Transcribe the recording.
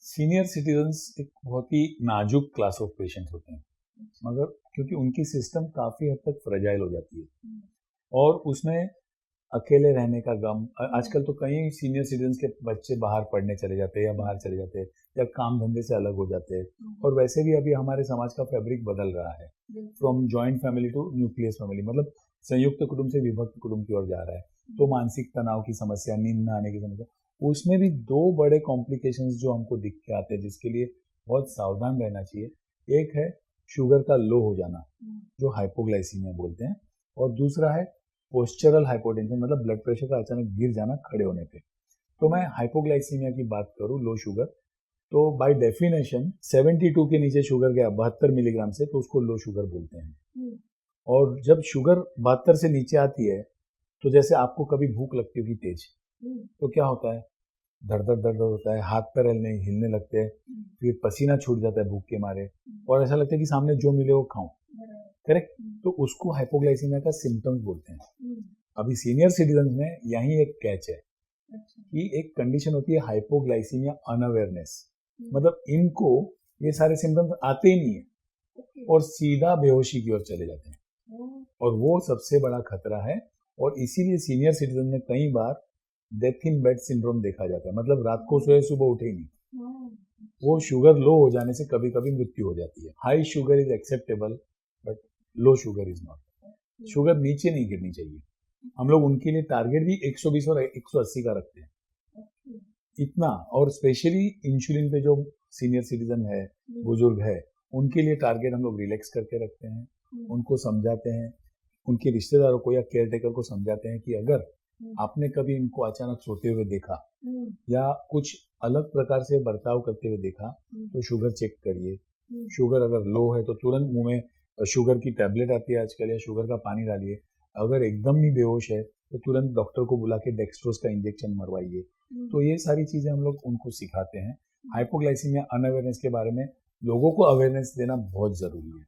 Senior citizens एक बहुत ही नाजुक क्लास ऑफ पेशेंट्स होते हैं, मगर क्योंकि उनकी सिस्टम काफ़ी हद तक फ्रेजाइल हो जाती है और उसमें अकेले रहने का गम। आजकल तो कई सीनियर सिटीजन्स के बच्चे बाहर पढ़ने चले जाते हैं या बाहर चले जाते हैं या काम धंधे से अलग हो जाते हैं। और वैसे भी अभी हमारे समाज का फैब्रिक बदल रहा है, from joint family to nucleus family, मतलब संयुक्त कुटुंब से विभक्त कुटुंब की ओर जा रहा है। तो मानसिक तनाव की समस्या, नींद न आने की समस्या, उसमें भी दो बड़े कॉम्प्लिकेशंस जो हमको दिख के आते हैं, जिसके लिए बहुत सावधान रहना चाहिए। एक है शुगर का लो हो जाना, जो हाइपोग्लाइसीमिया बोलते हैं, और दूसरा है पोस्चरल हाइपोटेंशन, मतलब ब्लड प्रेशर का अचानक गिर जाना खड़े होने पे। तो मैं हाइपोग्लाइसीमिया की बात करूं, लो शुगर, तो बाय डेफिनेशन 72 के नीचे शुगर गया 72 मिलीग्राम से, तो उसको लो शुगर बोलते हैं। और जब शुगर 72 से नीचे आती है, तो जैसे आपको कभी भूख लगती होगी तेज, तो क्या होता है, दर्द होता है, हाथ पैर हिलने लगते हैं, फिर पसीना छूट जाता है भूख के मारे, और ऐसा लगता है कि सामने जो मिले वो खाऊं। करेक्ट। तो उसको हाइपोग्लाइसीमिया का सिम्टम्स बोलते हैं। अभी सीनियर सिटीजन में यही एक कैच है कि एक कंडीशन होती है हाइपोग्लाइसीमिया अनअवेयरनेस, मतलब इनको ये सारे सिम्टम्स आते ही नहीं है और सीधा बेहोशी की ओर चले जाते हैं, और वो सबसे बड़ा खतरा है। और इसीलिए सीनियर सिटीजन में कई बार डेथ इन बेड सिंड्रोम देखा जाता है, मतलब रात को सोए सुबह उठे ही नहीं। वो शुगर लो हो जाने से कभी कभी मृत्यु हो जाती है। High sugar is acceptable, but low sugar is not. Sugar नीचे नहीं गिरनी चाहिए। हम लोग उनके लिए टारगेट भी 120 और 180 का रखते हैं, इतना। और स्पेशली इंसुलिन पे जो सीनियर सिटीजन है, बुजुर्ग है, उनके लिए टारगेट हम लोग रिलैक्स करके रखते हैं। उनको समझाते हैं, उनके रिश्तेदारों को या केयर टेकर को समझाते हैं कि अगर आपने कभी इनको अचानक सोते हुए देखा या कुछ अलग प्रकार से बर्ताव करते हुए देखा, तो शुगर चेक करिए। शुगर अगर लो है तो तुरंत मुंह में शुगर की टैबलेट आती है आजकल, या शुगर का पानी डालिए। अगर एकदम ही बेहोश है तो तुरंत डॉक्टर को बुला के डेक्सट्रोज का इंजेक्शन मरवाइए। तो ये सारी चीजें हम लोग उनको सिखाते हैं। हाइपोग्लाइसीमिया अनअवेयरनेस के बारे में लोगों को अवेयरनेस देना बहुत जरूरी है।